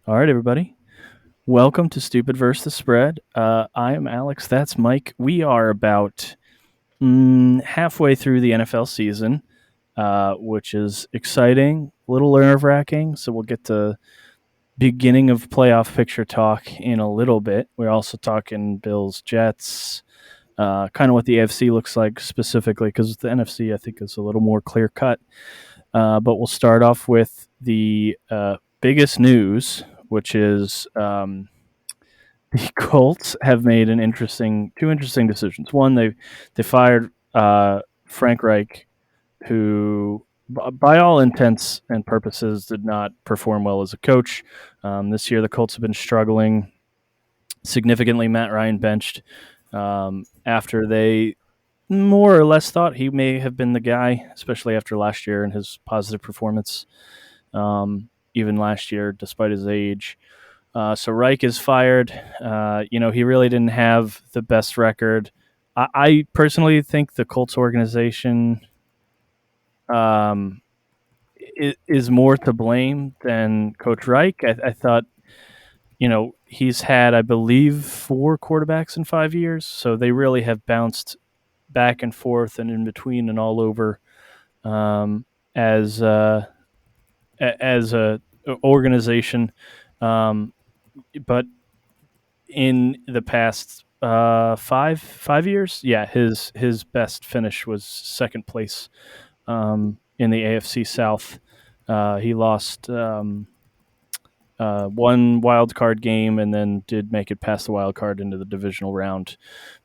All right, everybody. Welcome to Stupid versus the Spread. I am Alex. That's Mike. We are about halfway through the NFL season, which is exciting, a little nerve wracking. So we'll get to beginning of playoff picture talk in a little bit. We're also talking Bills, Jets, kind of what the AFC looks like specifically, because the NFC I think is a little more clear cut. But we'll start off with the biggest news, which is the Colts have made two interesting decisions. One, they fired Frank Reich, who, by all intents and purposes, did not perform well as a coach. This year, the Colts have been struggling significantly. Matt Ryan benched after they more or less thought he may have been the guy, especially after last year and his positive performance. Even last year, despite his age. So Reich is fired. He really didn't have the best record. I personally think the Colts organization um, is more to blame than Coach Reich. I thought, he's had, I believe, four quarterbacks in 5 years. So they really have bounced back and forth and in between and all over um, as as a organization. Um, but in the past five years, yeah, his best finish was second place in the AFC South. He lost one wild card game and then did make it past the wild card into the divisional round,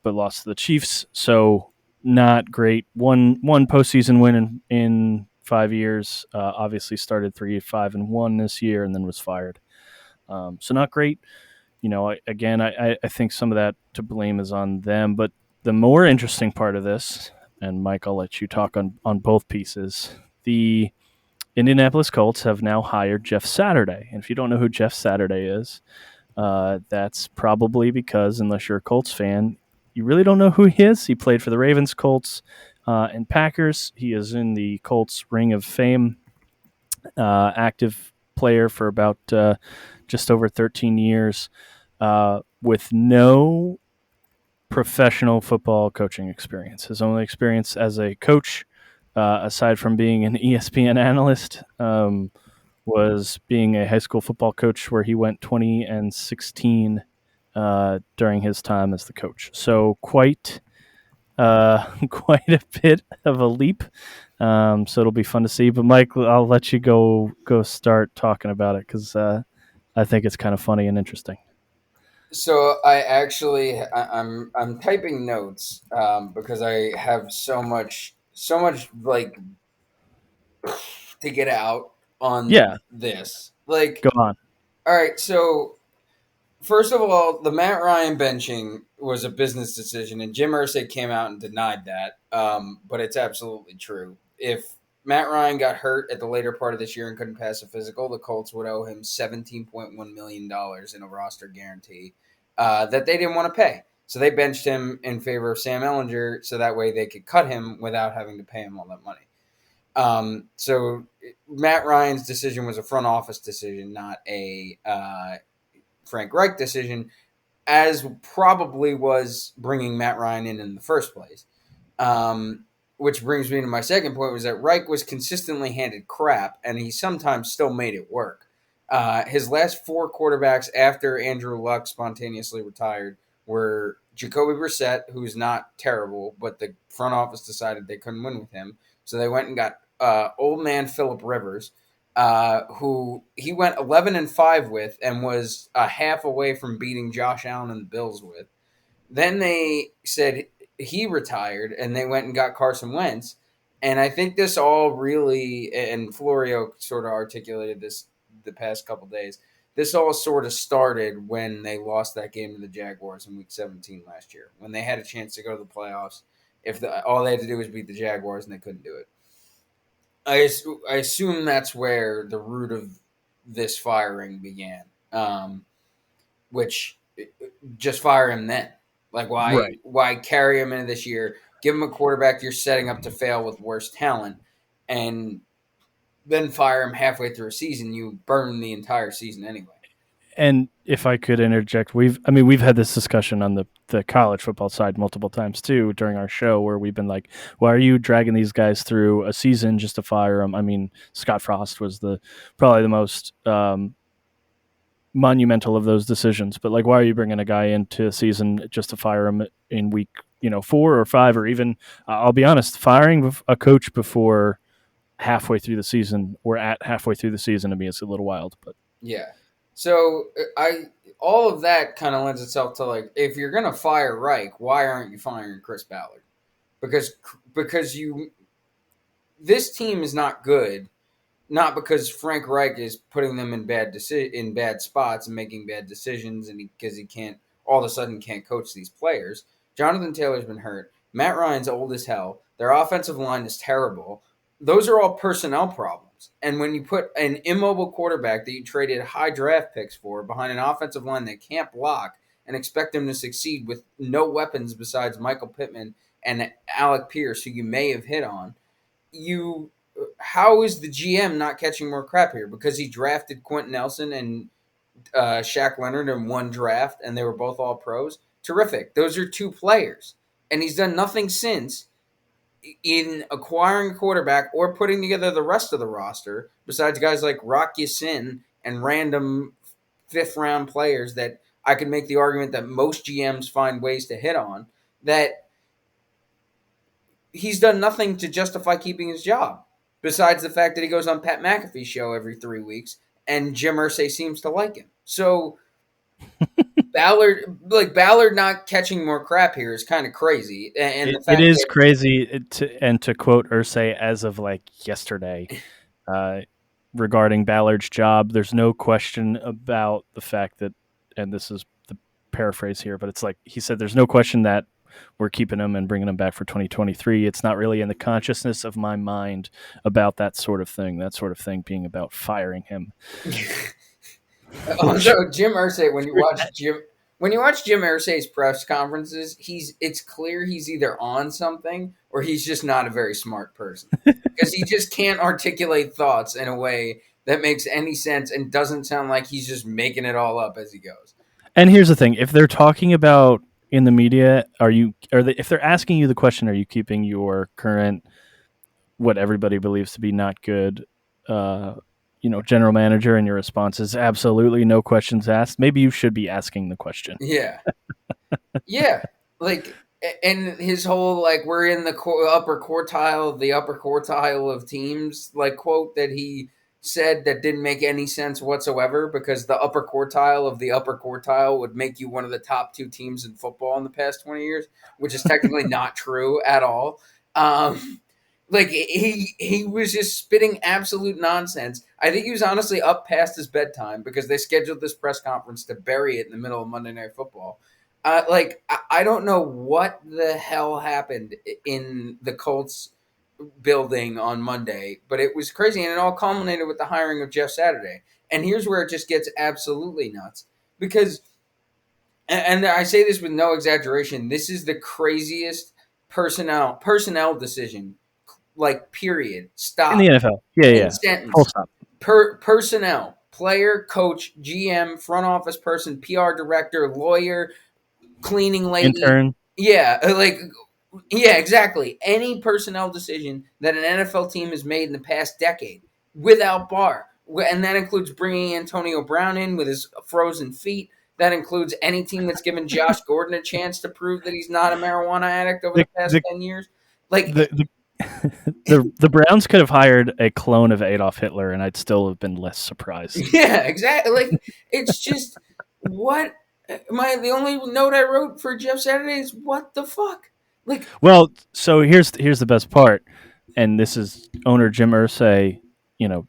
but lost to the Chiefs. So not great. One postseason win in 5 years. Obviously started 3-5-1 this year and then was fired. So not great. I think some of that to blame is on them. But the more interesting part of this, and Mike, I'll let you talk on both pieces. The Indianapolis Colts have now hired Jeff Saturday. And if you don't know who Jeff Saturday is, that's probably because, unless you're a Colts fan, you really don't know who he is. He played for the Ravens, Colts, and Packers. He is in the Colts Ring of Fame, active player for about just over 13 years, with no professional football coaching experience. His only experience as a coach, aside from being an ESPN analyst, was being a high school football coach where he went 20-16 during his time as the coach. So quite quite a bit of a leap. So it'll be fun to see. But Mike, I'll let you go start talking about it because I think it's kind of funny and interesting. So I'm typing notes because I have so much like to get out Yeah, on this. Like, go on. all right, so first of all, the Matt Ryan benching was a business decision, and Jim Irsay came out and denied that. But it's absolutely true. If Matt Ryan got hurt at the later part of this year and couldn't pass a physical, the Colts would owe him $17.1 million in a roster guarantee that they didn't want to pay. So they benched him in favor of Sam Ellinger, so that way they could cut him without having to pay him all that money. So Matt Ryan's decision was a front office decision, not a Frank Reich decision, as probably was bringing Matt Ryan in the first place. Which brings me to my second point, was that Reich was consistently handed crap, and he sometimes still made it work. His last four quarterbacks after Andrew Luck spontaneously retired were Jacoby Brissett, who's not terrible, but the front office decided they couldn't win with him. So they went and got old man Philip Rivers, who he went 11-5 with and was a half away from beating Josh Allen and the Bills with. Then they said he retired, and they went and got Carson Wentz. And I think this all really, and Florio sort of articulated this the past couple days. This all sort of started when they lost that game to the Jaguars in Week 17 last year, when they had a chance to go to the playoffs. All they had to do was beat the Jaguars, and they couldn't do it. I assume that's where the root of this firing began. Which just fire him then. Like, why Right. why carry him into this year? Give him a quarterback you're setting up to fail with worse talent, and then fire him halfway through a season. You burn the entire season anyway. And if I could interject, we've had this discussion on the college football side multiple times too during our show, where we've been like, why are you dragging these guys through a season just to fire them? I mean, Scott Frost was probably the most monumental of those decisions, but like, why are you bringing a guy into a season just to fire him in week 4 or 5, or even I'll be honest, firing a coach before halfway through the season or at halfway through the season to me is a little wild. But Yeah. So I all of that kind of lends itself to like, if you're gonna fire Reich, why aren't you firing Chris Ballard? Because you this team is not good, not because Frank Reich is putting them in in bad spots and making bad decisions, and because he can't all of a sudden can't coach these players. Jonathan Taylor's been hurt. Matt Ryan's old as hell. Their offensive line is terrible. Those are all personnel problems. And when you put an immobile quarterback that you traded high draft picks for behind an offensive line that can't block and expect him to succeed with no weapons besides Michael Pittman and Alec Pierce, who you may have hit on, you how is the GM not catching more crap here? Because he drafted Quentin Nelson and Shaq Leonard in one draft, and they were both all pros. Terrific. Those are two players, and he's done nothing since in acquiring a quarterback or putting together the rest of the roster. Besides guys like Rock Ya-Sin and random fifth round players that I could make the argument that most GMs find ways to hit on. That he's done nothing to justify keeping his job, besides the fact that he goes on Pat McAfee's show every 3 weeks, and Jim Irsay seems to like him. So Ballard not catching more crap here is kind of crazy, and the it fact is that crazy to quote Ursay as of like yesterday, uh, regarding Ballard's job. There's no question about the fact that, and this is the paraphrase here, but it's like he said, there's no question that we're keeping him and bringing him back for 2023. It's not really in the consciousness of my mind about that sort of thing. That sort of thing being about firing him. also Jim Irsay, when you watch Jim Irsay's press conferences, it's clear he's either on something or he's just not a very smart person, because he just can't articulate thoughts in a way that makes any sense and doesn't sound like he's just making it all up as he goes. And here's the thing: if they're talking about in the media, if they're asking you the question, are you keeping your current, what everybody believes to be not good, uh, general manager, and your response is absolutely no questions asked, maybe you should be asking the question. Yeah, yeah, like, and his whole like, we're in the upper quartile of teams, like, quote that he said that didn't make any sense whatsoever, because the upper quartile of the upper quartile would make you one of the top two teams in football in the past 20 years, which is technically not true at all. Like, he was just spitting absolute nonsense. I think he was honestly up past his bedtime, because they scheduled this press conference to bury it in the middle of Monday Night Football. Like, I don't know what the hell happened in the Colts building on Monday, but it was crazy, and it all culminated with the hiring of Jeff Saturday. And here's where it just gets absolutely nuts, because, and I say this with no exaggeration, this is the craziest personnel decision, like, period, In the stop, NFL. Yeah, in yeah. Full sentence, stop. personnel, player, coach, GM, front office person, PR director, lawyer, cleaning lady. Intern. Yeah, like, yeah, exactly. Any personnel decision that an NFL team has made in the past decade, without bar, and that includes bringing Antonio Brown in with his frozen feet. That includes any team that's given Josh Gordon a chance to prove that he's not a marijuana addict over The the past the 10 years. Like, the, the Browns could have hired a clone of Adolf Hitler, and I'd still have been less surprised. yeah, exactly. Like, it's just, what the only note I wrote for Jeff Saturday is, what the fuck? Like, Well, so here's the best part, and this is owner Jim Irsay, you know,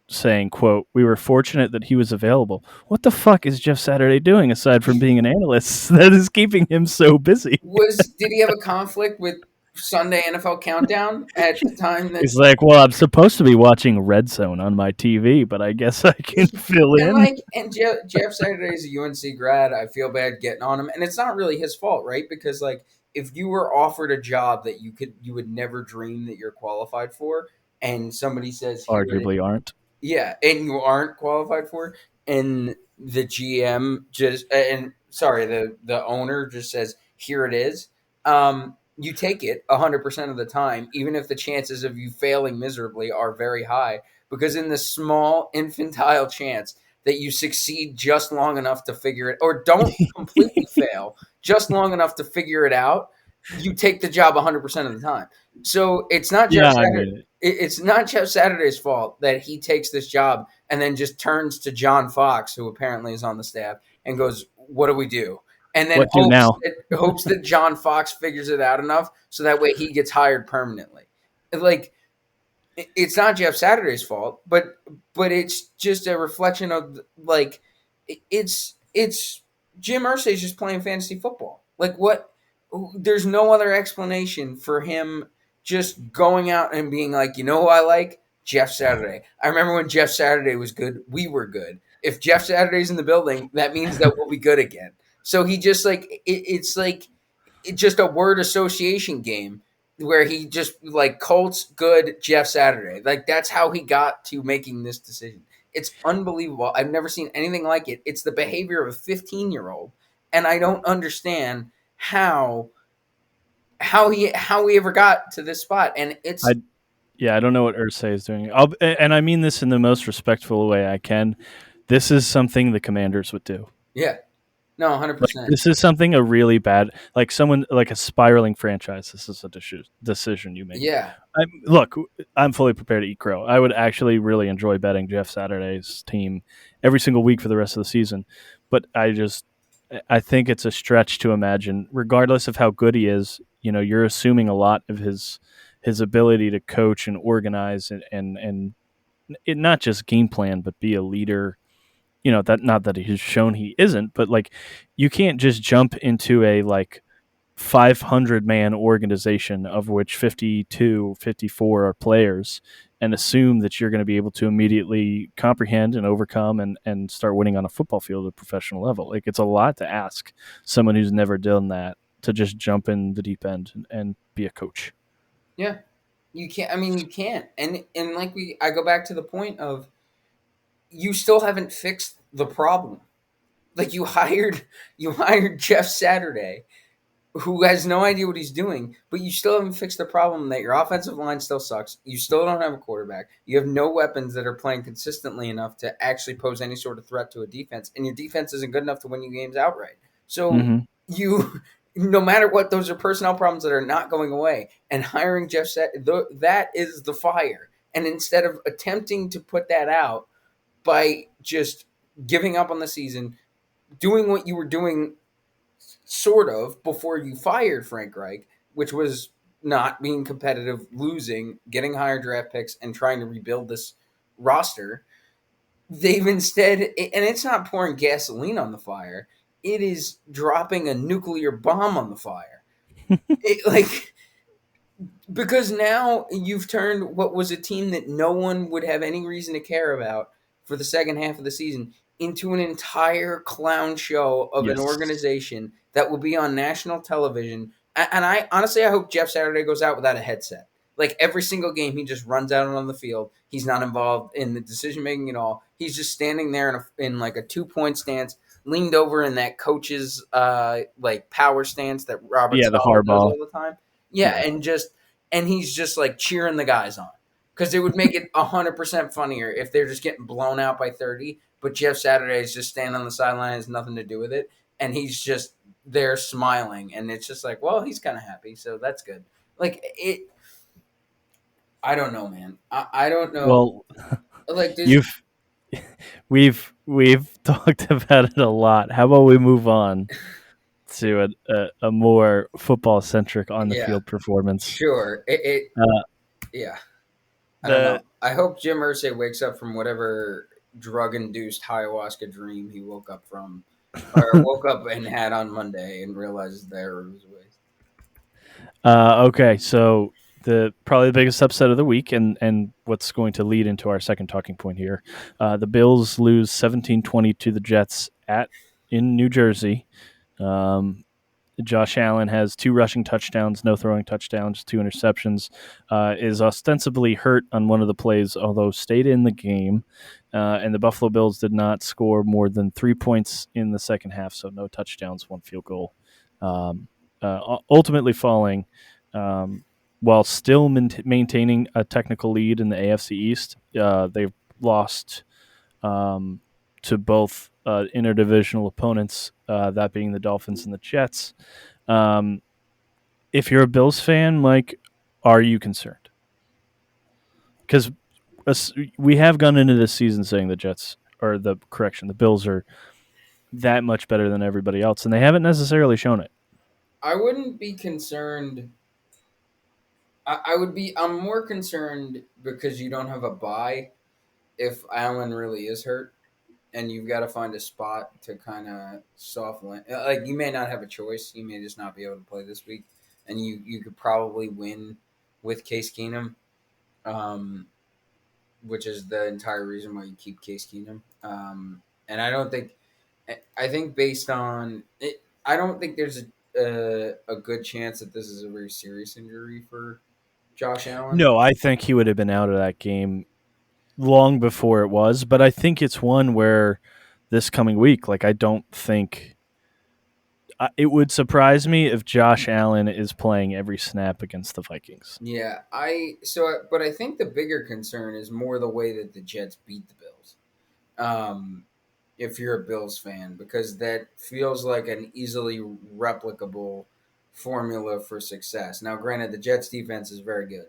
saying, "quote We were fortunate that he was available." What the fuck is Jeff Saturday doing aside from being an analyst that is keeping him so busy? did he have a conflict with Sunday NFL Countdown at the time that, He's like, "Well, I'm supposed to be watching Red Zone on my TV, but I guess I can fill and in." like, and Jeff Saturday is a UNC grad. I feel bad getting on him, and it's not really his fault, right? Because, like, if you were offered a job that you would never dream that you're qualified for, and somebody says, here it is, Arguably aren't. yeah, and you aren't qualified for, and the GM just and sorry, the owner just says, "Here it is." You take it 100% of the time, even if the chances of you failing miserably are very high, because in the small infantile chance that you succeed just long enough to figure it, or don't completely fail, just long enough to figure it out, you take the job 100% of the time. So it's not Jeff Yeah, I Saturday. mean, It's not Jeff Saturday's fault that he takes this job and then just turns to John Fox, who apparently is on the staff, and goes, "What do we do?" And then what do now? hopes that John Fox figures it out enough so that way he gets hired permanently. Like it's not Jeff Saturday's fault, but it's just a reflection of like it's Jim Irsay's just playing fantasy football. Like what? There's no other explanation for him just going out and being like, you know who I like? Jeff Saturday. I remember when Jeff Saturday was good, we were good. If Jeff Saturday's in the building, that means that we'll be good again. So he just it's like it's just a word association game where he just like Colts good Jeff Saturday. Like that's how he got to making this decision. It's unbelievable. I've never seen anything like it. It's the behavior of a 15-year-old, and I don't understand how he ever got to this spot. And it's I Yeah, I don't know what Ursay is doing. And I mean this in the most respectful way I can. This is something the Commanders would do. yeah, no, hundred Like percent, this is something a really bad, like someone like a spiraling franchise. This is a decision you make. yeah, Look, I'm fully prepared to eat crow. I would actually really enjoy betting Jeff Saturday's team every single week for the rest of the season. But I think it's a stretch to imagine, regardless of how good he is. You know, you're assuming a lot of his ability to coach and organize and it, not just game plan, but be a leader. You know, that not that he's shown he isn't, but like you can't just jump into a like 500 man organization of which 52, 54 are players and assume that you're going to be able to immediately comprehend and overcome and start winning on a football field at a professional level. Like it's a lot to ask someone who's never done that to just jump in the deep end and be a coach. yeah. You can't. I mean, you can't. And like I go back to the point of you still haven't fixed the problem. Like you hired Jeff Saturday, who has no idea what he's doing, but you still haven't fixed the problem that your offensive line still sucks. You still don't have a quarterback. You have no weapons that are playing consistently enough to actually pose any sort of threat to a defense, and your defense isn't good enough to win you games outright. So Mm-hmm. you, no matter what, those are personnel problems that are not going away. And hiring that is the fire. And instead of attempting to put that out by just giving up on the season, doing what you were doing sort of before you fired Frank Reich, which was not being competitive, losing, getting higher draft picks, and trying to rebuild this roster. They've instead, and it's not pouring gasoline on the fire, it is dropping a nuclear bomb on the fire. Like, because now you've turned what was a team that no one would have any reason to care about for the second half of the season into an entire clown show of an Yes. organization that will be on national television. And I honestly, I hope Jeff Saturday goes out without a headset. Like every single game, he just runs out on the field. He's not involved in the decision making at all. He's just standing there in like a 2-point stance, leaned over in that coach's like power stance that Robert Yeah, the Sala does Harbaugh. all the time. Yeah, Yeah. and he's just like cheering the guys on because it would make it 100% funnier if they're just getting blown out by 30, but Jeff Saturday is just standing on the sideline, has nothing to do with it, and he's just there smiling, and it's just like, well, he's kind of happy, so that's good. Like it, I don't know, man. I don't know. Well, Like this, you've we've talked about it a lot. How about we move on to a more football centric on the yeah, field performance? sure. Uh, Yeah. I don't know. the I hope Jim Irsay wakes up from whatever drug-induced ayahuasca dream he woke up from, or woke up and had on Monday and realized there was a waste. Okay, so the probably the biggest upset of the week, and what's going to lead into our second talking point here, the Bills lose 17-20 to the Jets at in New Jersey. Um, Josh Allen has 2 rushing touchdowns, no throwing touchdowns, 2 interceptions. Is ostensibly hurt on one of the plays, although stayed in the game. And the Buffalo Bills did not score more than 3 points in the second half, so no touchdowns, 1 field goal. Ultimately falling while still maintaining a technical lead in the AFC East. They've lost to both interdivisional opponents, that being the Dolphins and the Jets. If you're a Bills fan, Mike, are you concerned? Because we have gone into this season saying the Bills are that much better than everybody else, and they haven't necessarily shown it. I wouldn't be concerned. I would be. I'm more concerned because you don't have a bye if Allen really is hurt, and you've got to find a spot to kind of soft land. Like you may not have a choice. You may just not be able to play this week, and you could probably win with Case Keenum, um, which is the entire reason why you keep Case Keenum. And I don't think. I think based on it, I don't think there's a good chance that this is a very serious injury for Josh Allen. No, I think he would have been out of that game long before it was, but I think it's one where this coming week, like I don't think it would surprise me if Josh Allen is playing every snap against the Vikings. Yeah, but I think the bigger concern is more the way that the Jets beat the Bills. If you're a Bills fan, because that feels like an easily replicable formula for success. Now, granted, the Jets defense is very good,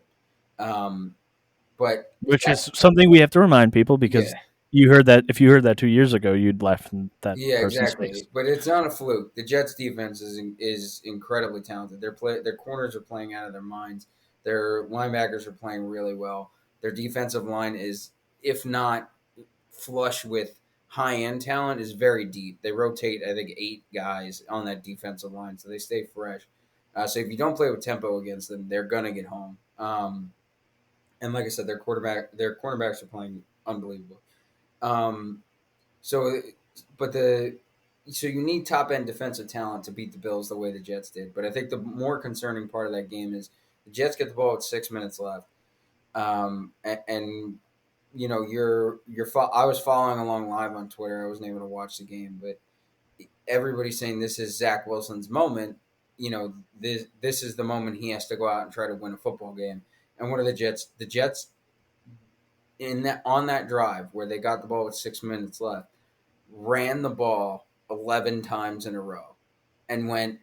but Which is something we have to remind people because yeah, you heard that if you heard that 2 years ago, you'd laugh in that yeah, person's face. exactly. But it's not a fluke. The Jets defense is incredibly talented. Their corners are playing out of their minds. Their linebackers are playing really well. Their defensive line is, if not flush with high end talent, is very deep. They rotate, I think, 8 guys on that defensive line, so they stay fresh. So if you don't play with tempo against them, they're gonna get home. And like I said, their cornerbacks are playing unbelievable. Um, so, but so you need top end defensive talent to beat the Bills the way the Jets did. But I think the more concerning part of that game is the Jets get the ball with 6 minutes left, and you know I was following along live on Twitter. I wasn't able to watch the game, but everybody's saying this is Zach Wilson's moment. You know, this is the moment he has to go out and try to win a football game. And what are the Jets? The Jets in that on that drive where they got the ball with 6 minutes left, ran the ball 11 times in a row, and went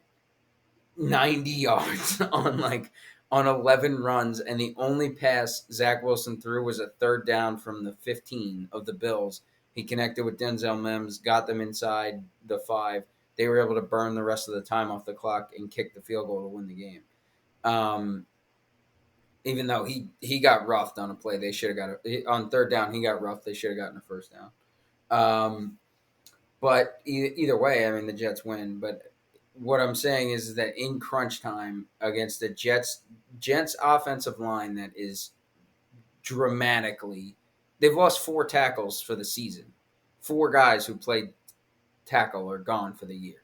90 yards on 11 runs, and the only pass Zach Wilson threw was a third down from the 15 of the Bills. He connected with Denzel Mims, got them inside the 5. They were able to burn the rest of the time off the clock and kick the field goal to win the game. Even though he got roughed on a play, they should have got it on third down. He got roughed. They should have gotten a first down. But either way, I mean, the Jets win. But what I'm saying is that in crunch time against the Jets offensive line that is dramatically, they've lost 4 tackles for the season. 4 guys who played tackle are gone for the year.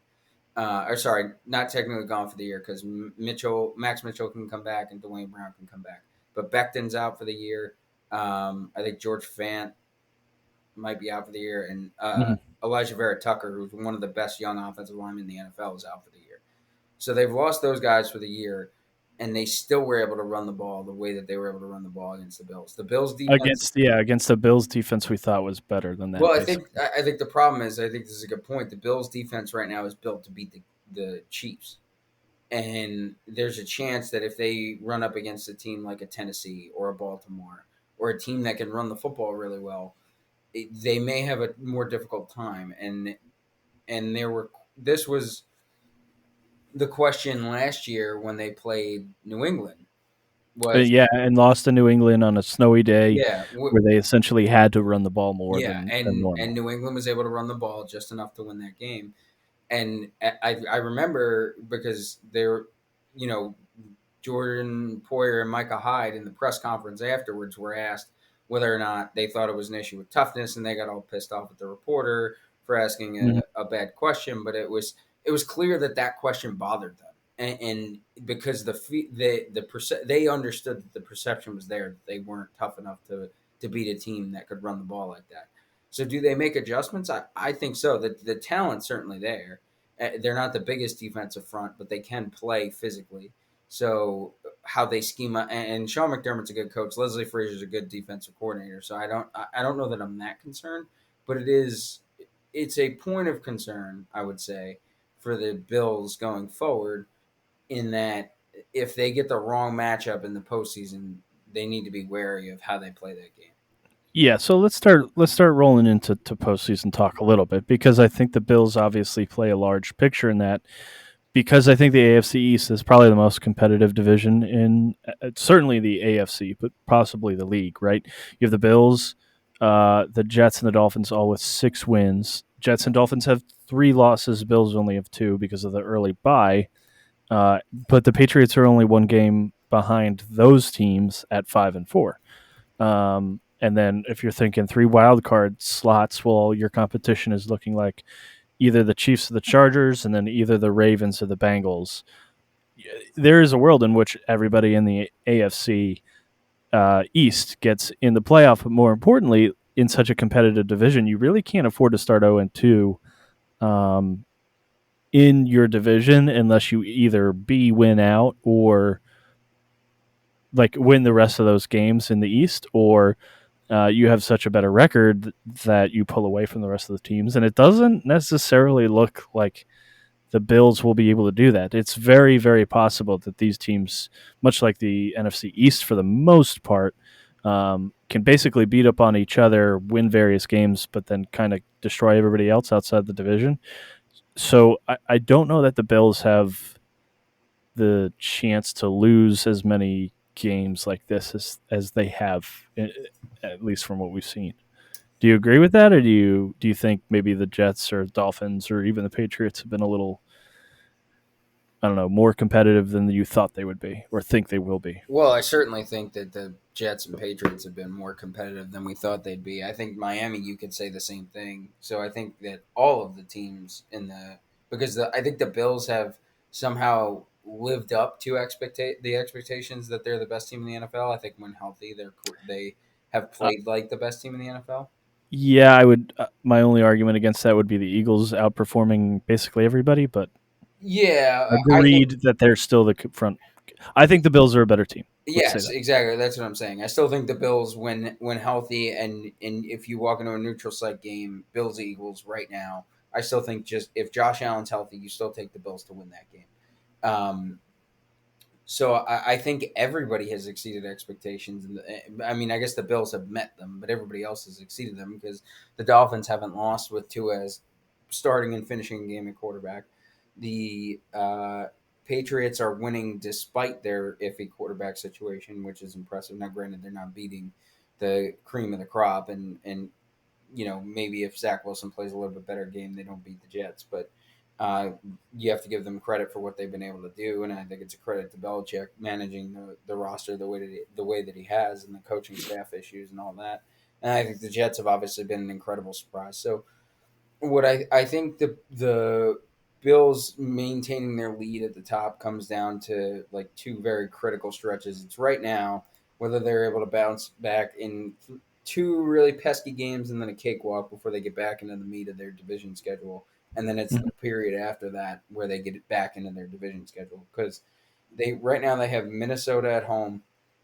Or sorry, not technically gone for the year because Max Mitchell can come back and Dwayne Brown can come back. But Becton's out for the year. I think George Fant might be out for the year, and Elijah Vera Tucker, who's one of the best young offensive linemen in the NFL, is out for the year. So they've lost those guys for the year, and they still were able to run the ball the way that they were able to run the ball against the Bills. The Bills defense Against the Bills defense we thought was better than that. well, I think the problem is I think this is a good point. The Bills defense right now is built to beat the Chiefs. And there's a chance that if they run up against a team like a Tennessee or a Baltimore or a team that can run the football really well, they may have a more difficult time. And this was the question last year when they played New England was and lost to New England on a snowy day yeah where they essentially had to run the ball more yeah than normal. and New England was able to run the ball just enough to win that game. And I remember because they're, you know, Jordan Poyer and Micah Hyde in the press conference afterwards were asked whether or not they thought it was an issue with toughness, and they got all pissed off at the reporter for asking a bad question. But it was it was clear that that question bothered them, and because they understood that the perception was there that they weren't tough enough to beat a team that could run the ball like that. So do they make adjustments? I think so. The talent's certainly there. They're not the biggest defensive front, but they can play physically. So how they scheme and Sean McDermott's a good coach. Leslie Frazier's a good defensive coordinator. So I don't know that I'm that concerned, but it's a point of concern, I would say, for the Bills going forward, in that if they get the wrong matchup in the postseason, they need to be wary of how they play that game. Yeah, so let's start rolling into postseason talk a little bit, because I think the Bills obviously play a large picture in that, because I think the AFC East is probably the most competitive division in certainly the AFC, but possibly the league. Right? You have the Bills, the Jets, and the Dolphins all with 6 wins. Jets and Dolphins have 3 losses. Bills only have 2 because of the early bye. But the Patriots are only 1 game behind those teams at 5-4. And then if you're thinking 3 wild card slots, well, your competition is looking like either the Chiefs or the Chargers, and then either the Ravens or the Bengals. There is a world in which everybody in the AFC East gets in the playoff, but more importantly, in such a competitive division, you really can't afford to start 0-2 in your division unless you either win out, or like win the rest of those games in the East, or you have such a better record that you pull away from the rest of the teams. And it doesn't necessarily look like the Bills will be able to do that. It's very, very possible that these teams, much like the NFC East for the most part, can basically beat up on each other, win various games, but then kind of destroy everybody else outside the division. So I don't know that the Bills have the chance to lose as many games like this as they have, at least from what we've seen. Do you agree with that, or do you think maybe the Jets or Dolphins or even the Patriots have been a little, I don't know, more competitive than you thought they would be or think they will be? Well, I certainly think that the Jets and Patriots have been more competitive than we thought they'd be. I think Miami, you could say the same thing. So I think that all of the teams I think the Bills have somehow lived up to the expectations that they're the best team in the NFL. I think when healthy, they have Uh, played like the best team in the NFL. yeah, I would. My only argument against that would be the Eagles outperforming basically everybody, but Yeah, I think agreed that they're still the front. I think the Bills are a better team. Let's say yes, that. exactly. That's what I'm saying. I still think the Bills, when healthy, and if you walk into a neutral site game, Bills Eagles right now, I still think just if Josh Allen's healthy, you still take the Bills to win that game. Um, so I think everybody has exceeded expectations. I mean, I guess the Bills have met them, but everybody else has exceeded them because the Dolphins haven't lost with Tua as starting and finishing a game at quarterback. The Patriots are winning despite their iffy quarterback situation, which is impressive. Now, granted, they're not beating the cream of the crop, and maybe if Zach Wilson plays a little bit better game, they don't beat the Jets, but uh, you have to give them credit for what they've been able to do, and I think it's a credit to Belichick managing the roster the way that he has, and the coaching staff issues and all that. And I think the Jets have obviously been an incredible surprise. So what I think the Bills maintaining their lead at the top comes down to like 2 very critical stretches. It's right now whether they're able to bounce back in 2 really pesky games and then a cakewalk before they get back into the meat of their division schedule, and then it's the Mhm. period after that where they get it back into their division schedule because they right now they have Minnesota at home,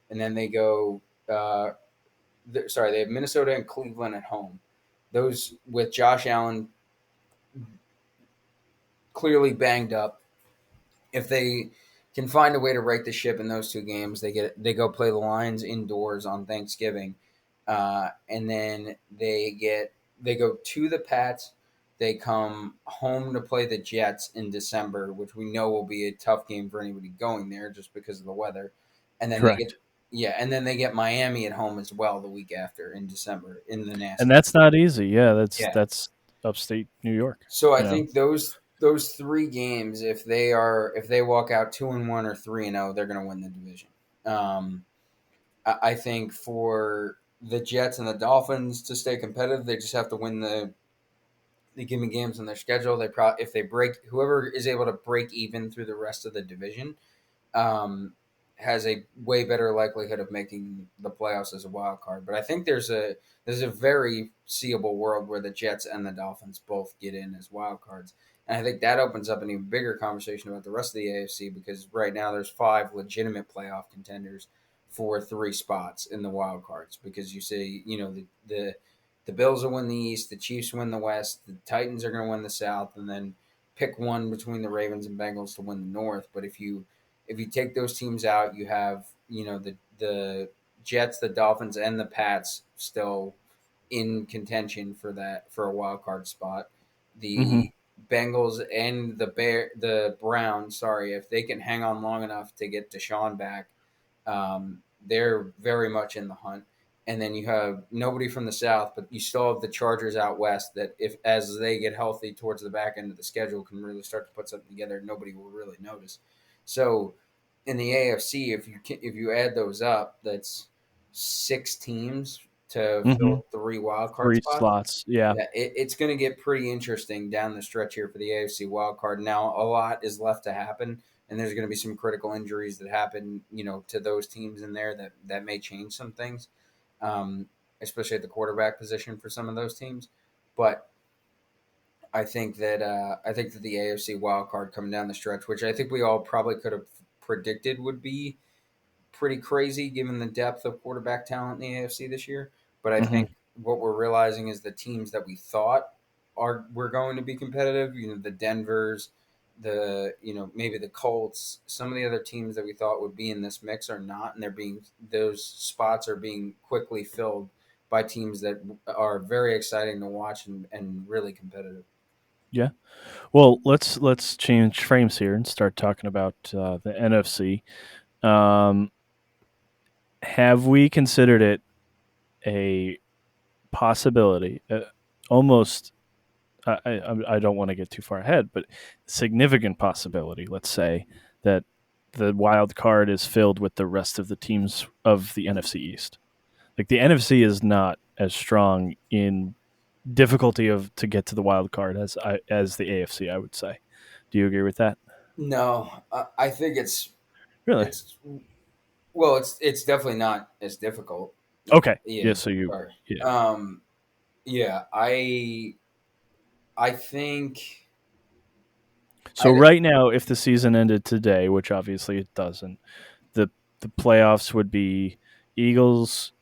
and then they go. They have Minnesota and Cleveland at home. Those with Josh Allen clearly banged up. If they can find a way to right the ship in those 2 games, they go play the Lions indoors on Thanksgiving, and then they go to the Pats. They come home to play the Jets in December, which we know will be a tough game for anybody going there just because of the weather. And then they get Correct. yeah, and then they get Miami at home as well the week after in December in the And nasty. that's not easy. Yeah, that's Yeah, that's upstate New York. so I You know. think those 3 games, if they walk out 2-1 or 3-0, they're going to win the division. Um, I think for the Jets and the Dolphins to stay competitive, they just have to win they give me games on their schedule. If they break, whoever is able to break even through the rest of the division, um, has a way better likelihood of making the playoffs as a wild card. But I think there's a very seeable world where the Jets and the Dolphins both get in as wild cards. And I think that opens up an even bigger conversation about the rest of the AFC, because right now there's five legitimate playoff contenders for three spots in the wild cards. Because you say, the Bills will win the East, the Chiefs win the West, the Titans are going to win the South, and then pick one between the Ravens and Bengals to win the North. But if you take those teams out, you have the Jets, the Dolphins, and the Pats still in contention for a wild card spot. Hmm. The Bengals and the Browns, sorry, if they can hang on long enough to get Deshaun back, they're very much in the hunt. And then you have nobody from the South, but you still have the Chargers out west that, if as they get healthy towards the back end of the schedule, can really start to put something together. Nobody will really notice. So in the AFC, if you add those up, that's six teams to Hmm. fill three wild card Three spots. slots. Yeah. Yeah, it's going to get pretty interesting down the stretch here for the AFC wild card. Now, a lot is left to happen, and there's going to be some critical injuries that happen, to those teams in there that may change some things, um, especially at the quarterback position for some of those teams. But I think that the AFC wild card coming down the stretch, which I think we all probably could have predicted would be pretty crazy given the depth of quarterback talent in the AFC this year. But I Hmm. think what we're realizing is the teams that we thought were going to be competitive, the Denvers, maybe the Colts, some of the other teams that we thought would be in this mix are not, and those spots are being quickly filled by teams that are very exciting to watch and really competitive. Yeah. Well, let's change frames here and start talking about the NFC. Um, have we considered it a possibility? Almost. I don't want to get too far ahead, but significant possibility. Let's say that the wild card is filled with the rest of the teams of the NFC East. Like the NFC is not as strong in difficulty of to get to the wild card as the AFC. I would say. Do you agree with that? No, I think Really? it's well, it's definitely not as difficult. Okay. Yeah, Yeah. So you. sorry. Yeah. Yeah, I think So I right now, if the season ended today, which obviously it doesn't, the the playoffs would be Eagles,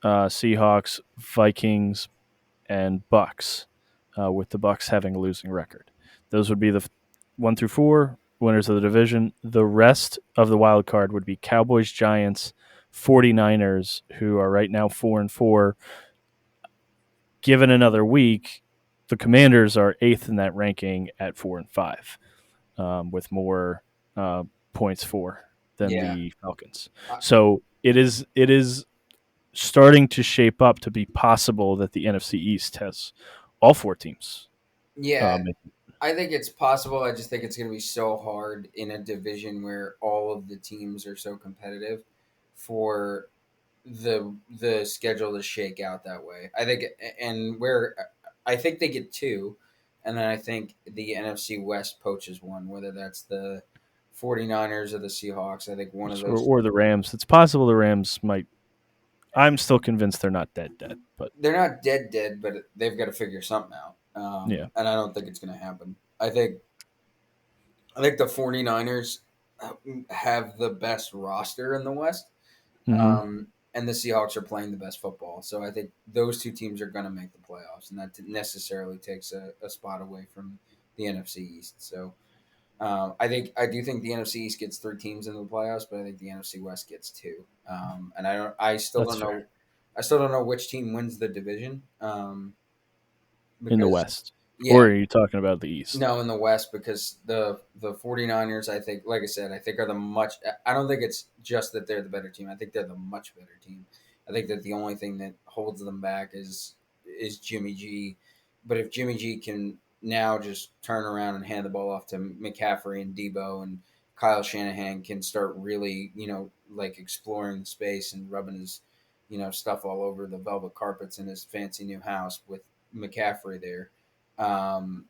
Seahawks, Vikings, and Bucks, with the Bucks having a losing record. Those would be the 1 through 4 winners of the division. The rest of the wild card would be Cowboys, Giants, 49ers, who are right now 4-4. Given another week, the Commanders are eighth in that ranking at 4-5, with more points for than yeah. the Falcons. I, So it is starting to shape up to be possible that the NFC East has all four teams. yeah, Making. I think it's possible. I just think it's going to be so hard in a division where all of the teams are so competitive for the schedule to shake out that way. I think, and where I think they get two, and then I think the NFC West poaches one, whether that's the 49ers or the Seahawks. I think one of those. Or the Rams. It's possible the Rams might. I'm still convinced they're not dead, but They're not dead, but they've got to figure something out. yeah. And I don't think it's going to happen. I think the 49ers have the best roster in the West. Hmm. And the Seahawks are playing the best football. So I think those two teams are going to make the playoffs, and that necessarily takes a spot away from the NFC East. So I do think the NFC East gets three teams into the playoffs, but I think the NFC West gets two. And I still That's don't fair. know. I still don't know which team wins the division. In the Because West, or yeah, are you talking about the East? no, in the West, because the 49ers, I think, like I said, I think are the much. I don't think it's just that they're the better team. I think they're the much better team. I think that the only thing that holds them back is Jimmy G. But if Jimmy G can now just turn around and hand the ball off to McCaffrey and Debo, and Kyle Shanahan can start really, like exploring the space and rubbing his, stuff all over the velvet carpets in his fancy new house with McCaffrey there, um,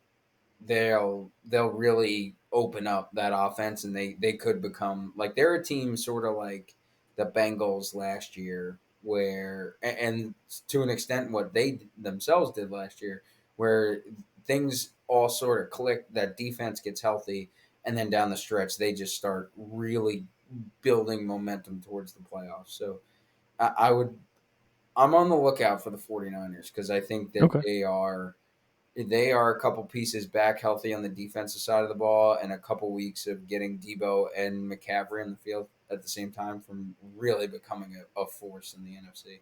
they'll really open up that offense, and they could become like they're a team sort of like the Bengals last year, where and to an extent what they themselves did last year, where things all sort of click. That defense gets healthy, and then down the stretch they just start really building momentum towards the playoffs. So I would I'm on the lookout for the 49ers because I think that Okay. they are a couple pieces back healthy on the defensive side of the ball, and a couple weeks of getting Debo and McCaffrey in the field at the same time from really becoming a force in the NFC.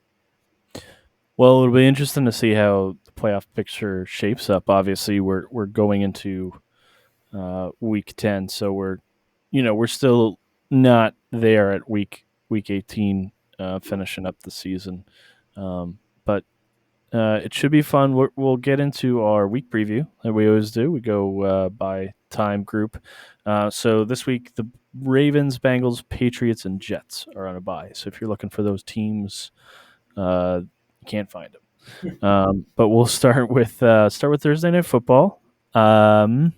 Well, it'll be interesting to see how the playoff picture shapes up. Obviously, we're going into week 10, so we're still not there at week 18, finishing up the season. But it should be fun. We'll get into our week preview like we always do. We go by time group. So this week, the Ravens, Bengals, Patriots, and Jets are on a bye. So if you're looking for those teams, you can't find them. But we'll start with Thursday Night Football. Um,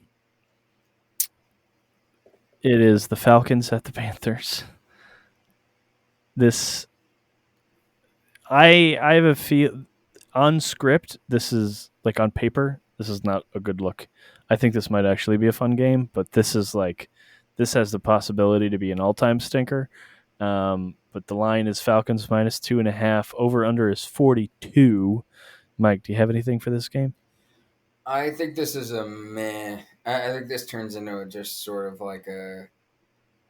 it is the Falcons at the Panthers. This I have a feel on script. This is like on paper. This is not a good look. I think this might actually be a fun game, but this has the possibility to be an all-time stinker. But the line is Falcons minus 2.5. Over under is 42. Mike, do you have anything for this game? I think this is a meh. I think this turns into just sort of like a.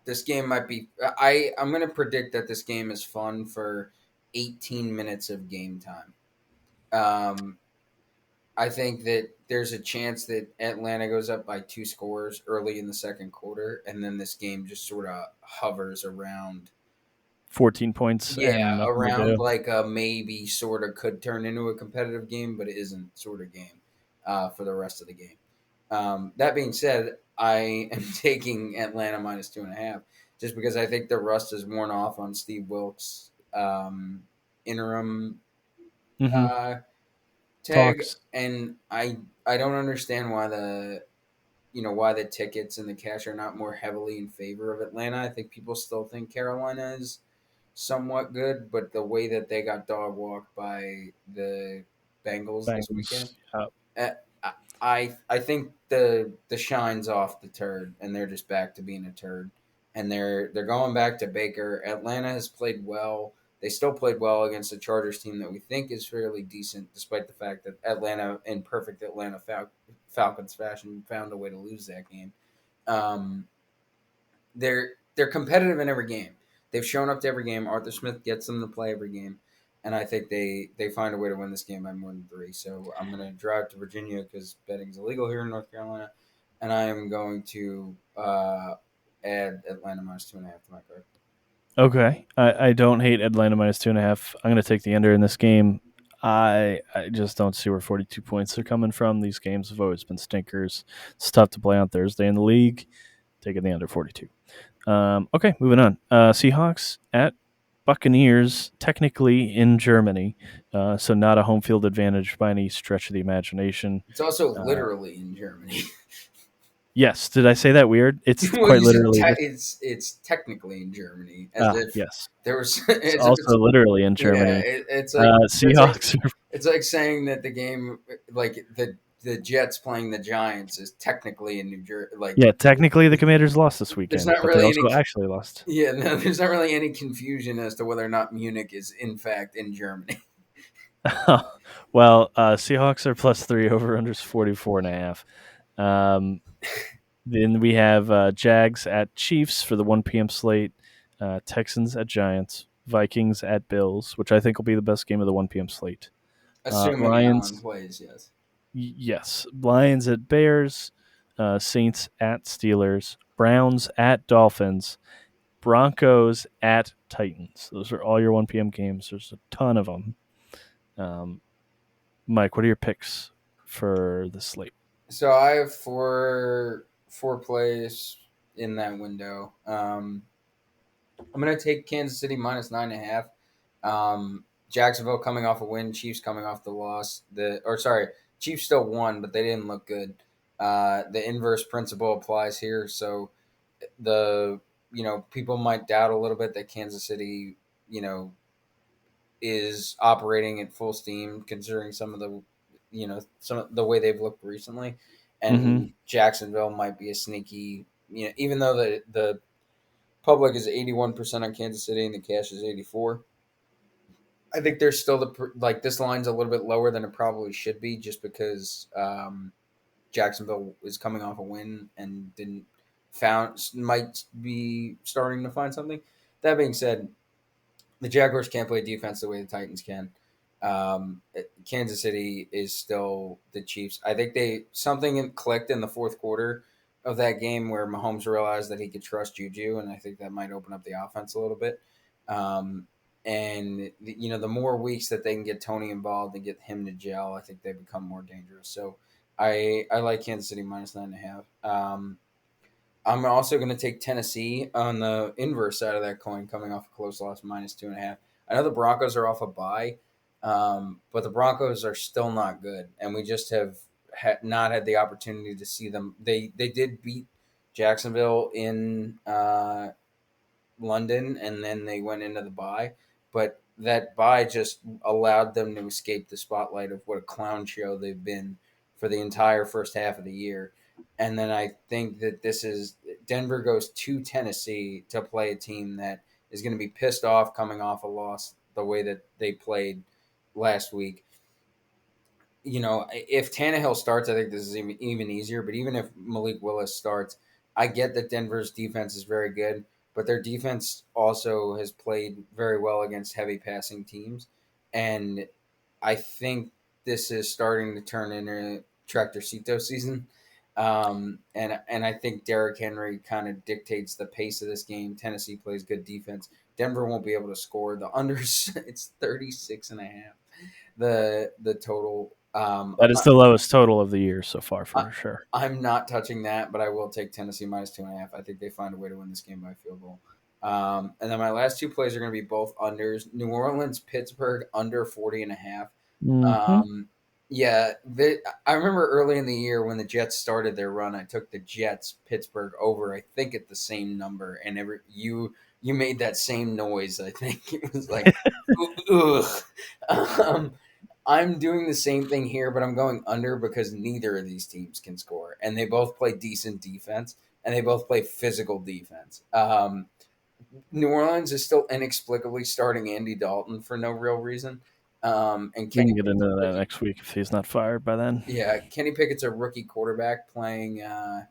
This game might be. I'm going to predict that this game is fun for 18 minutes of game time. Um, I think that there's a chance that Atlanta goes up by 2 scores early in the second quarter, and then this game just sort of hovers around. 14 points and Yeah, nothing to around do. like a maybe sort of could turn into a competitive game, but it isn't sort of game for the rest of the game. That being said, I am taking Atlanta minus 2.5 just because I think the rust is worn off on Steve Wilkes' interim Mm-hmm. uh, tag, Talks. and I don't understand why the tickets and the cash are not more heavily in favor of Atlanta. I think people still think Carolina is somewhat good, but the way that they got dog walked by the Bengals this weekend, Bengals. uh, I think the shine's off the turd, and they're just back to being a turd, and they're going back to Baker. Atlanta has played well. They still played well against the Chargers team that we think is fairly decent, despite the fact that Atlanta, in perfect Atlanta Falcons fashion, found a way to lose that game. Um, they're competitive in every game. They've shown up to every game. Arthur Smith gets them to play every game, and I think they find a way to win this game by more than 3. So I'm going to drive to Virginia because betting's illegal here in North Carolina, and I am going to add Atlanta minus 2.5 to my card. Okay. I don't hate Atlanta minus 2.5. I'm going to take the under in this game. I just don't see where 42 points are coming from. These games have always been stinkers. It's tough to play on Thursday in the league. Taking the under 42. Okay, moving on. Seahawks at Buccaneers, technically in Germany, so not a home field advantage by any stretch of the imagination. It's also Uh, literally in Germany. yes, did I say that weird? It's Well, quite you said literally. it's technically in Germany, as if Yes, there was. it's also literally in Yeah, Germany. it's like it's like Seahawks. it's like saying that the game, like the Jets playing the Giants, is technically in New Jersey. Like Yeah, technically the Commanders lost this there's weekend, not but they really any. also actually lost. Yeah, no, there's not really any confusion as to whether or not Munich is in fact in Germany. Well, Seahawks are +3, over unders 44.5. Um, then we have Jags at Chiefs for the 1 p.m. slate, Texans at Giants, Vikings at Bills, which I think will be the best game of the 1 p.m. slate. Assuming Allen Lions, plays, yes. yes. Lions at Bears, Saints at Steelers, Browns at Dolphins, Broncos at Titans. Those are all your 1 p.m. games. There's a ton of them. Um, Mike, what are your picks for the slate? So I have four plays in that window. I'm gonna take Kansas City minus 9.5. Jacksonville coming off a win, Chiefs coming off the loss. Sorry, Chiefs still won, but they didn't look good. The inverse principle applies here. So the people might doubt a little bit that Kansas City is operating at full steam, considering some of some of the way they've looked recently, Mm-hmm. and Jacksonville might be a sneaky, even though the public is 81% on Kansas City and the cash is 84. I think there's still this line's a little bit lower than it probably should be, just because Jacksonville is coming off a win and didn't found might be starting to find something. That being said, the Jaguars can't play defense the way the Titans can. Kansas City is still the Chiefs. I think something clicked in the fourth quarter of that game where Mahomes realized that he could trust Juju, and I think that might open up the offense a little bit. And the more weeks that they can get Tony involved and get him to gel, I think they become more dangerous. So I like Kansas City minus 9.5. I'm also going to take Tennessee on the inverse side of that coin, coming off a close loss, minus 2.5. I know the Broncos are off a bye, but the Broncos are still not good, and we just have not had the opportunity to see them. They did beat Jacksonville in London, and then they went into the bye, but that bye just allowed them to escape the spotlight of what a clown show they've been for the entire first half of the year. And then I think that this is Denver goes to Tennessee to play a team that is going to be pissed off coming off a loss the way that they played last week. If Tannehill starts, I think this is even easier. But even if Malik Willis starts, I get that Denver's defense is very good, but their defense also has played very well against heavy passing teams. And I think this is starting to turn into Tractorcito season. And I think Derrick Henry kind of dictates the pace of this game. Tennessee plays good defense. Denver won't be able to score. The unders, it's 36.5. The total. That is the lowest total of the year so far, I, for sure. I'm not touching that, but I will take Tennessee minus 2.5. I think they find a way to win this game by field goal. And then my last two plays are going to be both unders. New Orleans, Pittsburgh under 40.5. Mm-hmm. Yeah, I remember early in the year when the Jets started their run, I took the Jets Pittsburgh over. I think at the same number, and you made that same noise. I think it was like, ugh. Um, I'm doing the same thing here, but I'm going under because neither of these teams can score, and they both play decent defense, and they both play physical defense. New Orleans is still inexplicably starting Andy Dalton for no real reason, and We Kenny can get Pickett's into a that rookie. next week if he's not fired by then. Yeah, Kenny Pickett's a rookie quarterback playing a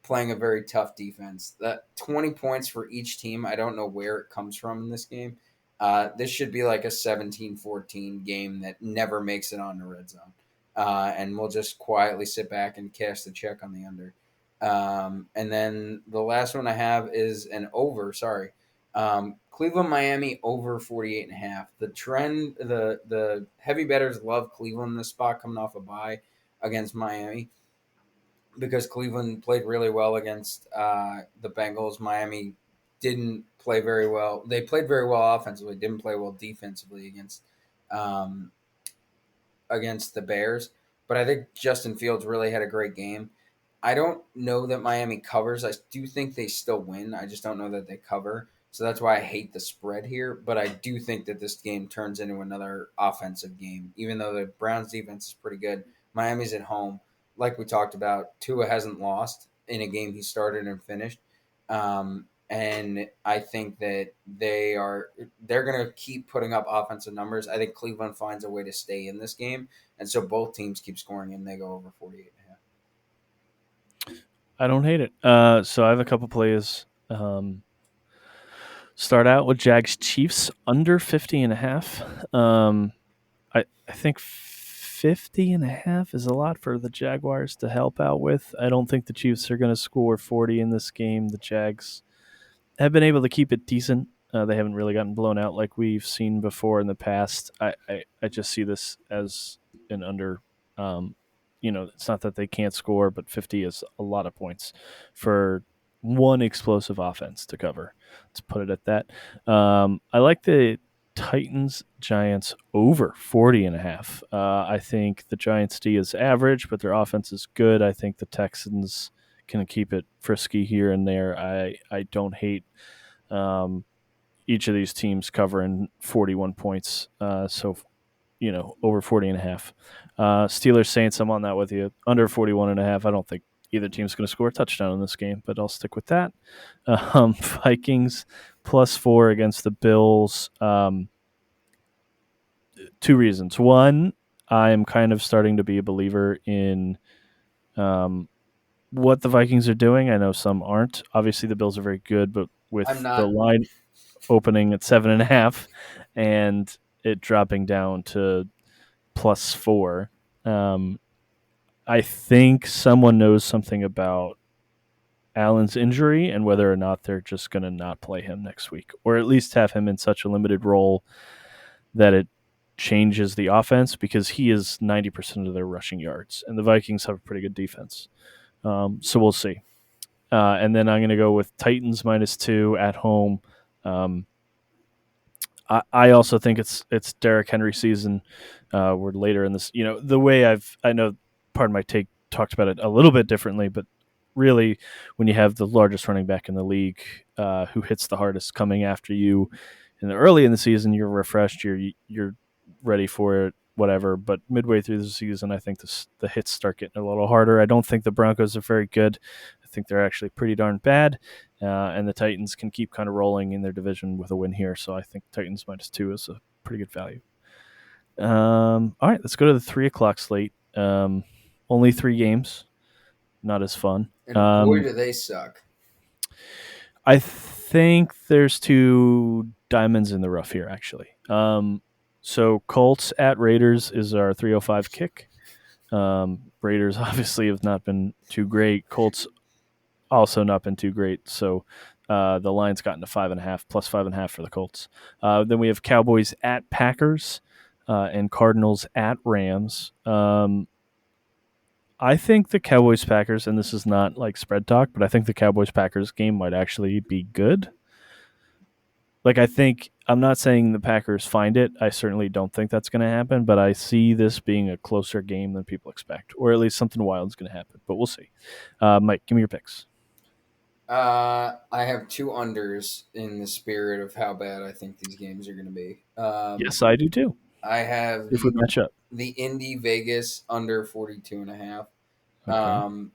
very tough defense. That 20 points for each team. I don't know where it comes from in this game. This should be like a 17-14 game that never makes it on the red zone. And we'll just quietly sit back and cash the check on the under. And then the last one I have is an over. Sorry. Cleveland, Miami over 48.5. The trend, the heavy bettors love Cleveland in this spot coming off a bye against Miami because Cleveland played really well against the Bengals. Miami didn't play very well. They played very well offensively, didn't play well defensively um, against the Bears. But I think Justin Fields really had a great game. I don't know that Miami covers. I do think they still win. I just don't know that they cover. So that's why I hate the spread here. But I do think that this game turns into another offensive game. Even though the Browns defense is pretty good, Miami's at home. Like we talked about, Tua hasn't lost in a game he started and finished. And I think that they're going to keep putting up offensive numbers. I think Cleveland finds a way to stay in this game, and so both teams keep scoring, and they go over 48.5. I don't hate it. So I have a couple plays. Start out with Jags Chiefs under 50.5. I think 50.5 is a lot for the Jaguars to help out with. I don't think the Chiefs are going to score 40 in this game. The Jags have been able to keep it decent. They haven't really gotten blown out like we've seen before in the past. I just see this as an under. It's not that they can't score, but 50 is a lot of points for one explosive offense to cover. Let's put it at that. I like the Titans Giants over 40.5. I think the Giants D is average, but their offense is good. I think the Texans can keep it frisky here and there. I don't hate um, each of these teams covering 41 points. Over 40.5. Steelers Saints, I'm on that with you. Under 41.5. I don't think either team's going to score a touchdown in this game, but I'll stick with that. Vikings +4 against the Bills. Two reasons. One, I'm kind of starting to be a believer in what the Vikings are doing. I know some aren't. Obviously, the Bills are very good, but I'm with the not. line opening at 7.5 and it dropping down to +4, I think someone knows something about Allen's injury and whether or not they're just going to not play him next week, or at least have him in such a limited role that it changes the offense, because he is 90% of their rushing yards, and the Vikings have a pretty good defense. So we'll see. And then I'm going to go with Titans -2 at home. I also think it's Derrick Henry season. We're later in this. The way I know part of my take talked about it a little bit differently, but really, when you have the largest running back in the league who hits the hardest coming after you early in the season, you're refreshed, you're ready for it, whatever. But midway through the season, I think the hits start getting a little harder. I don't think the Broncos are very good. I think they're actually pretty darn bad. And the Titans can keep kind of rolling in their division with a win here. So I think Titans -2 is a pretty good value. All right, let's go to the 3 o'clock slate. Only 3 games. Not as fun. And boy, do they suck. I think there's 2 diamonds in the rough here, actually. So Colts at Raiders is our 3:05 kick. Raiders obviously have not been too great. Colts also not been too great. So the line's gotten to 5.5, +5.5 for the Colts. Then we have Cowboys at Packers and Cardinals at Rams. I think the Cowboys Packers, and this is not like spread talk, but I think the Cowboys Packers game might actually be good. Like, I think, I'm not saying the Packers find it. I certainly don't think that's going to happen, but I see this being a closer game than people expect, or at least something wild is going to happen. But we'll see. Mike, give me your picks. I have 2 unders in the spirit of how bad I think these games are going to be. Yes, I do too. I have If we match up. the Indy Vegas under 42.5. Okay.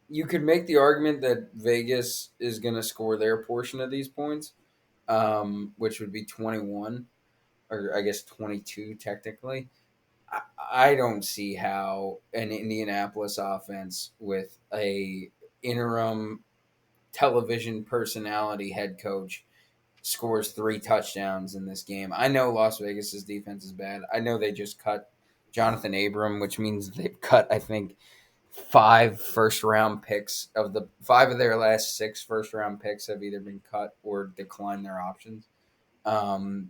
You could make the argument that Vegas is going to score their portion of these points, which would be 21, or I guess 22 technically. I don't see how an Indianapolis offense with a interim television personality head coach scores 3 touchdowns in this game. I know Las Vegas's defense is bad. I know they just cut Jonathan Abram, which means they've cut, I think, 5 first round picks. Of the 5 of their last 6 first round picks have either been cut or declined their options. That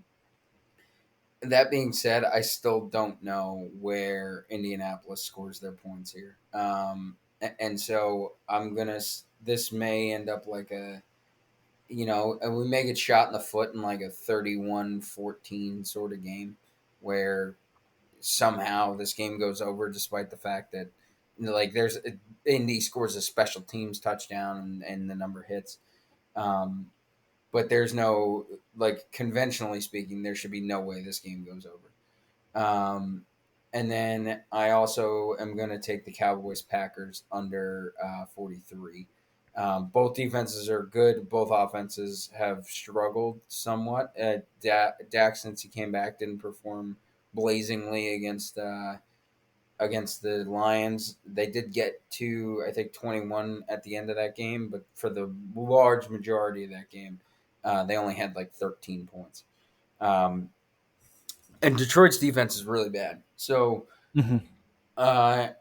being said, I still don't know where Indianapolis scores their points here. And so I'm going to, this may end up like and we may get shot in the foot in like a 31-14 sort of game where somehow this game goes over despite the fact that, like, Indy scores a special teams touchdown and the number hits. But there's no, like, conventionally speaking, there should be no way this game goes over. And then I also am going to take the Cowboys Packers under 43. Both defenses are good. Both offenses have struggled somewhat. Dak, since he came back, didn't perform blazingly against the Lions. They did get to, I think, 21 at the end of that game, but for the large majority of that game, they only had like 13 points. And Detroit's defense is really bad. So I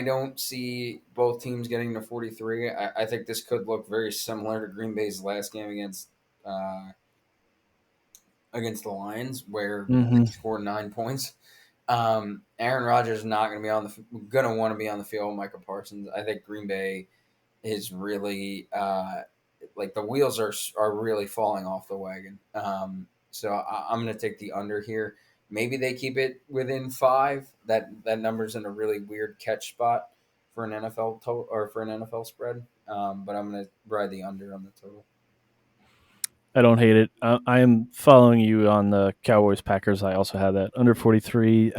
don't see both teams getting to 43. I think this could look very similar to Green Bay's last game against the Lions, where they scored 9 points. Aaron Rodgers is not going to want to be on the field with Micah Parsons. I think Green Bay is really like the wheels are really falling off the wagon. So I'm going to take the under here. Maybe they keep it within 5. That number's in a really weird catch spot for an NFL total or for an NFL spread. But I'm going to ride the under on the total. I don't hate it. I am following you on the Cowboys Packers. I also had that under 43.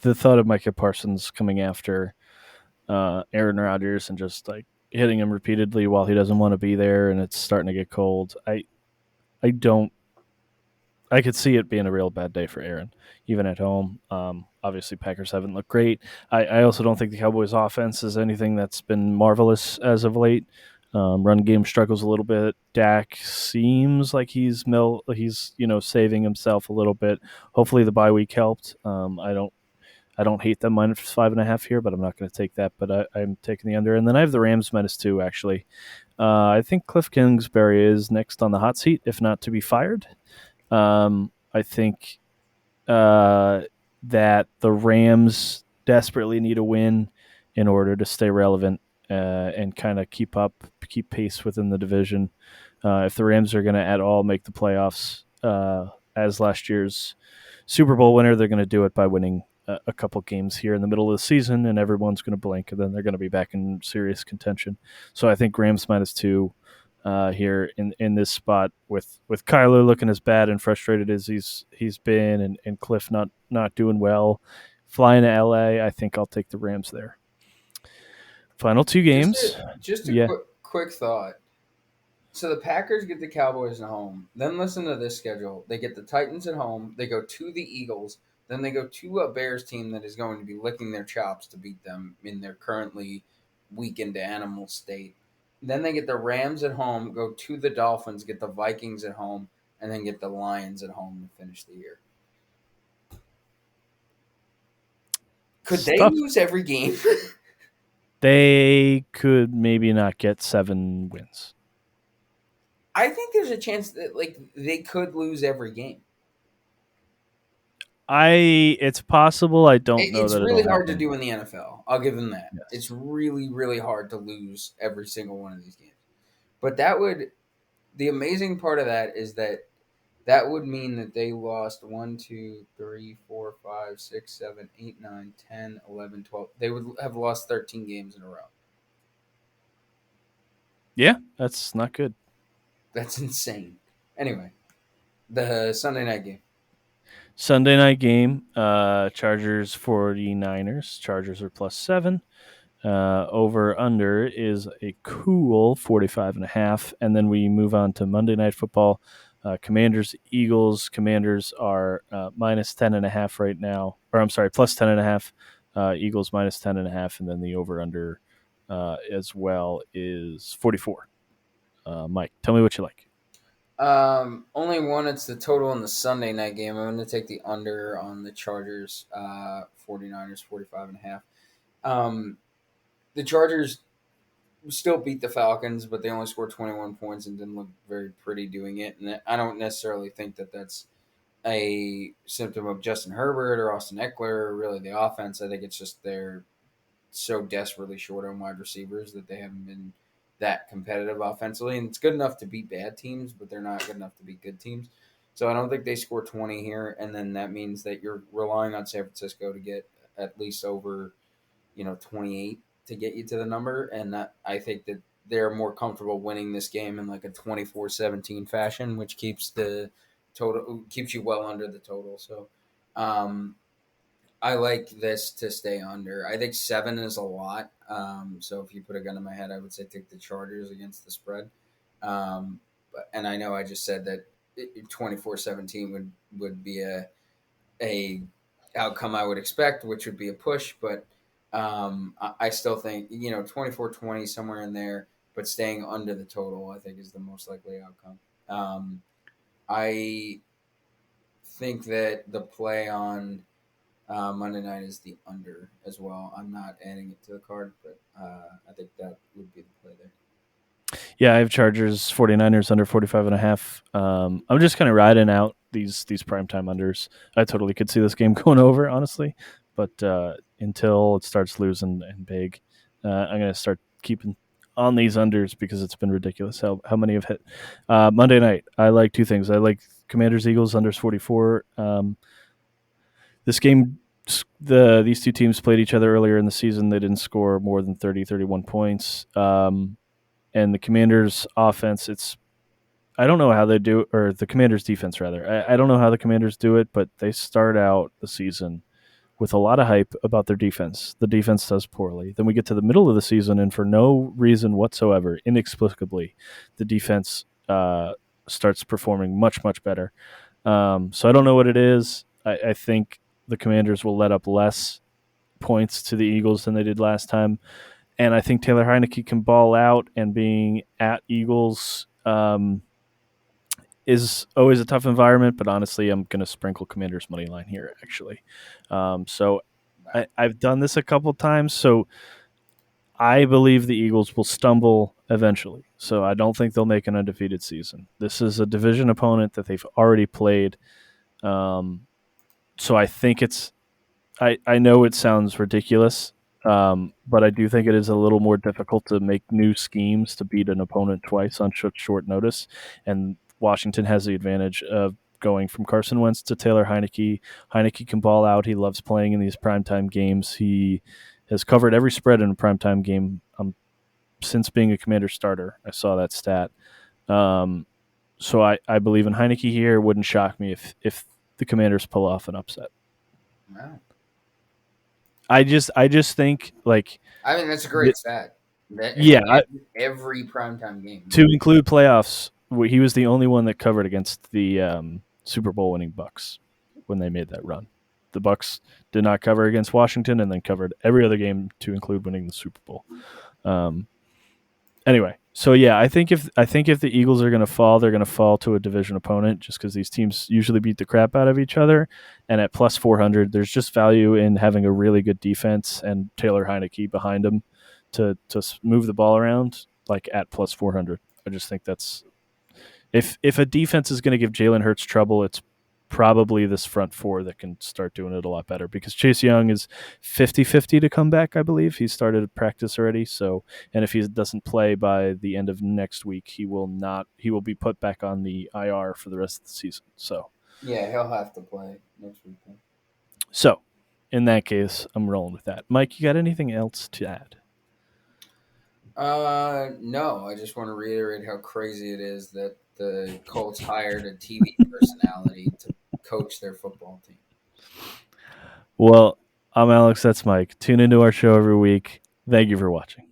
The thought of Micah Parsons coming after Aaron Rodgers and just like hitting him repeatedly while he doesn't want to be there and it's starting to get cold. I don't. I could see it being a real bad day for Aaron, even at home. Obviously, Packers haven't looked great. I also don't think the Cowboys' offense is anything that's been marvelous as of late. Run game struggles a little bit. Dak seems like he's saving himself a little bit. Hopefully, the bye week helped. I don't hate them -5.5 here, but I'm not going to take that. But I'm taking the under, and then I have the Rams -2 actually. I think Cliff Kingsbury is next on the hot seat, if not to be fired. I think that the Rams desperately need a win in order to stay relevant and kind of keep pace within the division. If the Rams are going to at all make the playoffs as last year's Super Bowl winner, they're going to do it by winning a couple games here in the middle of the season, and everyone's going to blink, and then they're going to be back in serious contention. So I think Rams -2 here in this spot with Kyler looking as bad and frustrated as he's been, and Cliff not doing well. Flying to LA, I think I'll take the Rams there. Final 2 games. Just a Yeah. quick thought. So the Packers get the Cowboys at home. Then listen to this schedule. They get the Titans at home. They go to the Eagles. Then they go to a Bears team that is going to be licking their chops to beat them in their currently weakened animal state. Then they get the Rams at home, go to the Dolphins, get the Vikings at home, and then get the Lions at home to finish the year. Could they lose every game? They could maybe not get 7 wins. I think there's a chance that they could lose every game. It's possible. I don't know It's that really it'll hard to happen. do in the NFL. I'll give them that. Yes. It's really, really hard to lose every single one of these games. But the amazing part of that is that would mean that they lost 1, 2, 3, 4, 5, 6, 7, 8, 9, 10, 11, 12. They would have lost 13 games in a row. Yeah, that's not good. That's insane. Anyway, the Sunday night game. Sunday night game, Chargers 49ers. Chargers are +7. Over under is a cool 45.5. And then we move on to Monday Night Football. Commanders, Eagles. Commanders are -10.5 right now. Or I'm sorry, +10.5. Eagles -10.5. And then the over under as well is 44. Mike, tell me what you like. Only one. It's the total in the Sunday night game. I'm going to take the under on the Chargers, 49ers, 45.5. The Chargers still beat the Falcons, but they only scored 21 points and didn't look very pretty doing it. And I don't necessarily think that that's a symptom of Justin Herbert or Austin Eckler or really the offense. I think it's just they're so desperately short on wide receivers that they haven't been that competitive offensively. And it's good enough to beat bad teams, but they're not good enough to beat good teams. So I don't think they score 20 here. And then that means that you're relying on San Francisco to get at least over, 28 to get you to the number. And that I think that they're more comfortable winning this game in like a 24-17 fashion, which keeps the total, keeps you well under the total. So, I like this to stay under. I think 7 is a lot. So if you put a gun in my head, I would say take the Chargers against the spread. And I know I just said that 24-17 would be a outcome I would expect, which would be a push. But I still think 24-20 somewhere in there, but staying under the total I think is the most likely outcome. I think that the play on Monday night is the under as well. I'm not adding it to the card, but I think that would be the play there. Yeah, I have Chargers 49ers under 45.5. I'm just kind of riding out these primetime unders. I totally could see this game going over, honestly. But until it starts losing and big, I'm going to start keeping on these unders because it's been ridiculous how many have hit. Monday night, I like 2 things. I like Commanders Eagles under 44. This game, these two teams played each other earlier in the season. They didn't score more than 30, 31 points. And the Commanders offense, I don't know how they do, or the Commanders defense rather. I don't know how the Commanders do it, but they start out the season with a lot of hype about their defense. The defense does poorly. Then we get to the middle of the season, and for no reason whatsoever, inexplicably, the defense starts performing much, much better. So I don't know what it is. I think the Commanders will let up less points to the Eagles than they did last time. And I think Taylor Heineke can ball out, and being at Eagles is always a tough environment, but honestly, I'm going to sprinkle Commanders money line here, actually. So I've done this a couple times, so I believe the Eagles will stumble eventually. So I don't think they'll make an undefeated season. This is a division opponent that they've already played. So I think I know it sounds ridiculous, but I do think it is a little more difficult to make new schemes to beat an opponent twice on short notice. And Washington has the advantage of going from Carson Wentz to Taylor Heineke. Heineke can ball out. He loves playing in these primetime games. He has covered every spread in a primetime game since being a Commander starter. I saw that stat. So I believe in Heineke here. It wouldn't shock me if the Commanders pull off an upset. Wow. I just think, like, I mean, that's a great stat. Every primetime game. To include playoffs, he was the only one that covered against the Super Bowl winning Bucks when they made that run. The Bucks did not cover against Washington, and then covered every other game to include winning the Super Bowl. Anyway, so yeah, I think if the Eagles are going to fall, they're going to fall to a division opponent, just because these teams usually beat the crap out of each other. And at plus 400, there's just value in having a really good defense and Taylor Heineke behind him to move the ball around, like at plus 400. I just think that's if a defense is going to give Jalen Hurts trouble, it's probably this front four that can start doing it a lot better, because Chase Young is 50-50 to come back. I believe he started practice already. So, and if he doesn't play by the end of next week, he will be put back on the IR for the rest of the season. So yeah, he'll have to play next week. So in that case, I'm rolling with that. Mike, you got anything else to add? No, I just want to reiterate how crazy it is that the Colts hired a TV personality to coach their football team. Well, I'm Alex. That's Mike. Tune into our show every week. Thank you for watching.